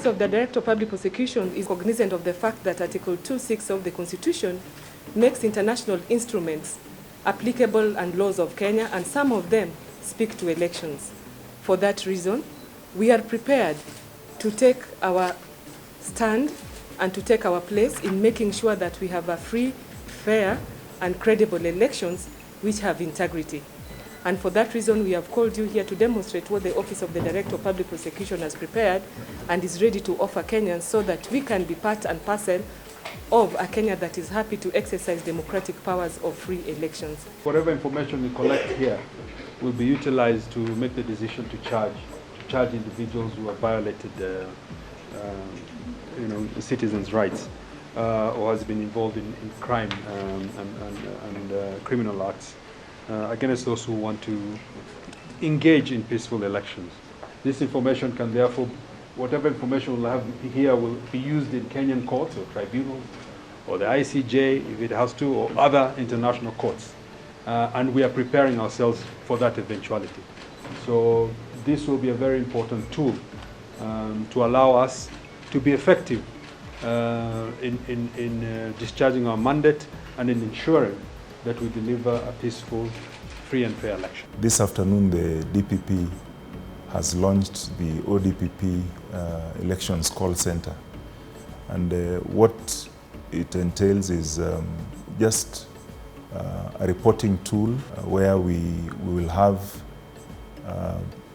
Office of the Director of Public Prosecution is cognizant of the fact that Article 2.6 of the Constitution makes international instruments applicable and laws of Kenya, and some of them speak to elections. For that reason, we are prepared to take our stand and to take our place in making sure that we have a free, fair, and credible elections which have integrity. And for that reason, we have called you here to demonstrate what the Office of the Director of Public Prosecution has prepared and is ready to offer Kenyans, so that we can be part and parcel of a Kenya that is happy to exercise democratic powers of free elections. Whatever information we collect here will be utilized to make the decision to charge individuals who have violated citizens' rights or has been involved in crime and criminal acts against those who want to engage in peaceful elections. This information can therefore, whatever information we'll have here will be used in Kenyan courts or tribunals or the ICJ if it has to, or other international courts. And we are preparing ourselves for that eventuality. So this will be a very important tool to allow us to be effective in discharging our mandate and in ensuring that we deliver a peaceful, free and fair election. This afternoon, the DPP has launched the ODPP Elections Call Centre. And what it entails is just a reporting tool where we will have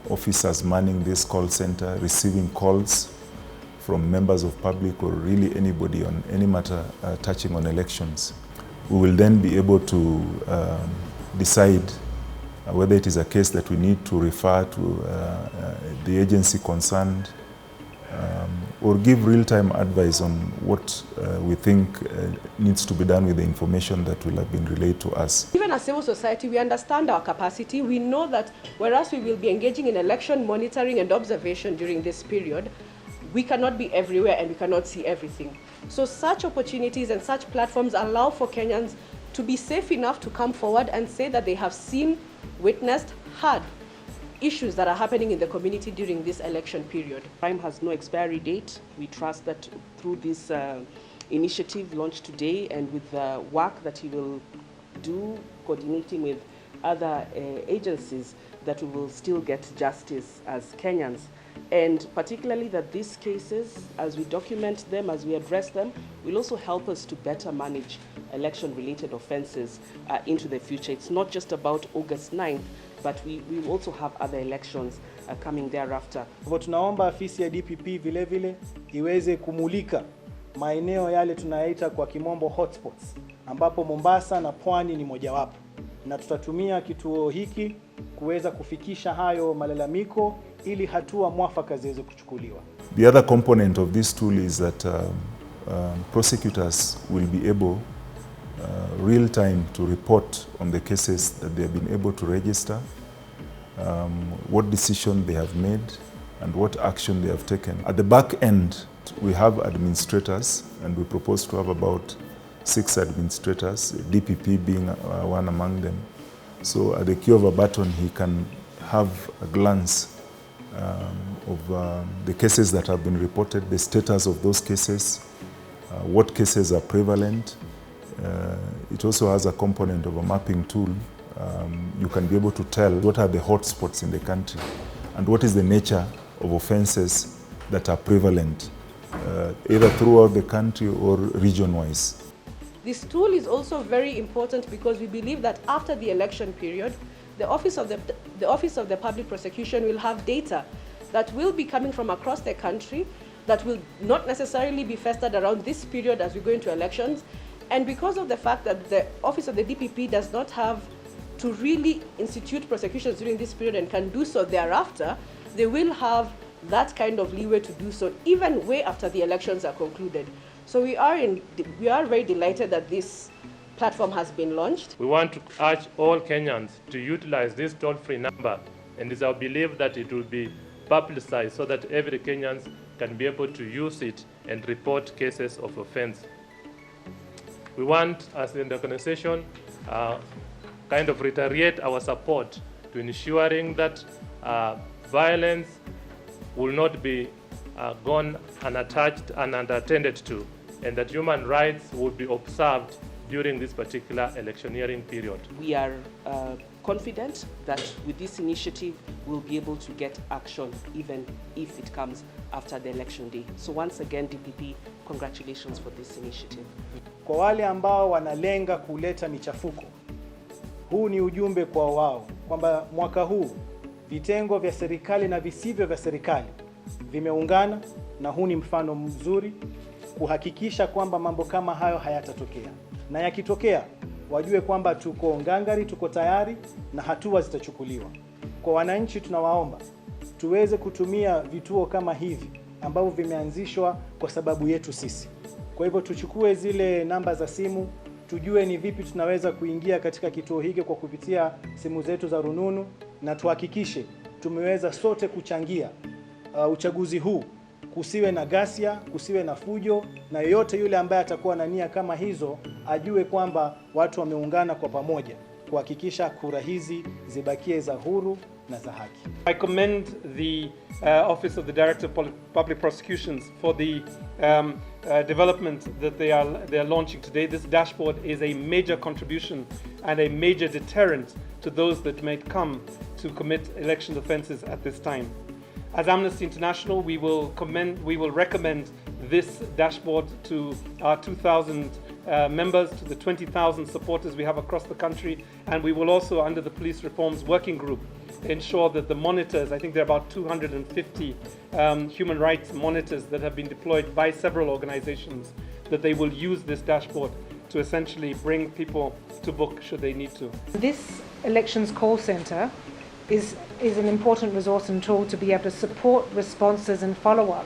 officers manning this call center, receiving calls from members of public or really anybody on any matter touching on elections. We will then be able to decide whether it is a case that we need to refer to the agency concerned or give real-time advice on what we think needs to be done with the information that will have been relayed to us. Even as civil society, we understand our capacity. We know that whereas we will be engaging in election monitoring and observation during this period, we cannot be everywhere and we cannot see everything. So such opportunities and such platforms allow for Kenyans to be safe enough to come forward and say that they have seen, witnessed, heard issues that are happening in the community during this election period. Crime has no expiry date. We trust that through this initiative launched today and with the work that he will do, coordinating with other agencies, that we will still get justice as Kenyans. And particularly that these cases, as we document them, as we address them, will also help us to better manage election-related offences into the future. It's not just about August 9th, but we will also have other elections coming thereafter. Kwa tunaomba afisi ya DPP vile vile iweze kumulika maeneo yale tunayaita kwa kimombo hotspots, ambapo Mombasa na Pwani ni mojawapo, na tutatumia kituo hiki kuweza kufikisha hayo malalamiko ili hatua mwafaka ziweze kuchukuliwa. The other component of this tool is that prosecutors will be able real time to report on the cases that they have been able to register, what decision they have made and what action they have taken. At the back end, we have administrators, and we propose to have about 6 administrators, DPP being one among them. So at the key of a button, he can have a glance of the cases that have been reported, the status of those cases, what cases are prevalent. It also has a component of a mapping tool. You can be able to tell what are the hotspots in the country and what is the nature of offenses that are prevalent, either throughout the country or region-wise. This tool is also very important because we believe that after the election period, the Office of the Public Prosecution will have data that will be coming from across the country that will not necessarily be festered around this period as we go into elections. And because of the fact that the Office of the DPP does not have to really institute prosecutions during this period and can do so thereafter, they will have that kind of leeway to do so even way after the elections are concluded. So we are very delighted that this platform has been launched. We want to urge all Kenyans to utilize this toll-free number, and it's our belief that it will be publicized so that every Kenyan can be able to use it and report cases of offense. We want, as an organization, kind of reiterate our support to ensuring that violence will not be gone unattached and unattended to, and that human rights would be observed during this particular electioneering period. We are confident that with this initiative we'll be able to get action even if it comes after the election day. So once again, DPP, congratulations for this initiative. Kwa wale ambao wanalenga kuleta michafuko, huu ni ujumbe kwa wao kwamba mwaka huu vitengo vya serikali na visivyo vya serikali vimeungana, na huu ni mfano mzuri kuhakikisha kwamba mambo kama hayo hayatatokea, na yakitokea wajue kwamba tuko ngangari, tuko tayari na hatua zitachukuliwa. Kwa wananchi tunawaomba tuweze kutumia vituo kama hivi ambavyo vimeanzishwa kwa sababu yetu sisi. Kwa hivyo tuchukue zile namba za simu, tujue ni vipi tunaweza kuingia katika kituo hiki kwa kupitia simu zetu za rununu, na tuhakikishe tumeweza sote kuchangia uchaguzi huu, kusiwe na ghasia, kusiwe na fujo, na yoyote yule ambaye atakuwa na nia kama hizo ajue kwamba watu wameungana kwa pamoja kuhakikisha kura hizi zibakie za huru na za haki. I commend the Office of the Director of Public Prosecutions for the development that they are launching today. This dashboard is a major contribution and a major deterrent to those that may come to commit election offences at this time. As Amnesty International, we will recommend this dashboard to our 2,000 members, to the 20,000 supporters we have across the country, and we will also, under the Police Reforms Working Group, ensure that the monitors, I think there are about 250 human rights monitors that have been deployed by several organizations, that they will use this dashboard to essentially bring people to book should they need to. This Elections Call Centre is an important resource and tool to be able to support responses and follow-up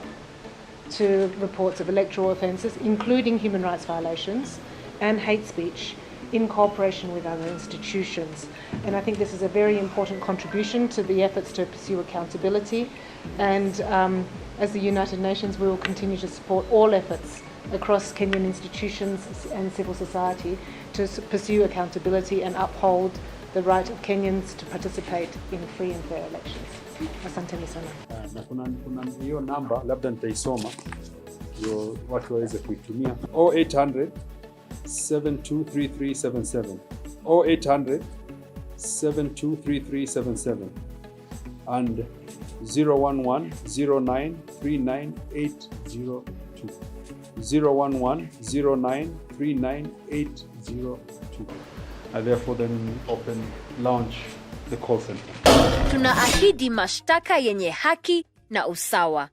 to reports of electoral offences, including human rights violations and hate speech, in cooperation with other institutions. And I think this is a very important contribution to the efforts to pursue accountability. And as the United Nations, we will continue to support all efforts across Kenyan institutions and civil society to pursue accountability and uphold the right of Kenyans to participate in free and fair elections. Asanteni sana. Na kuna hiyo namba labda nitaisoma ndio watu waweze kuitumia. 0800 723377 0800 723377 and 011 09 39802 011 09 39802. Therefore then open launch the call center. Tunaahidi mashtaka yenye haki na usawa.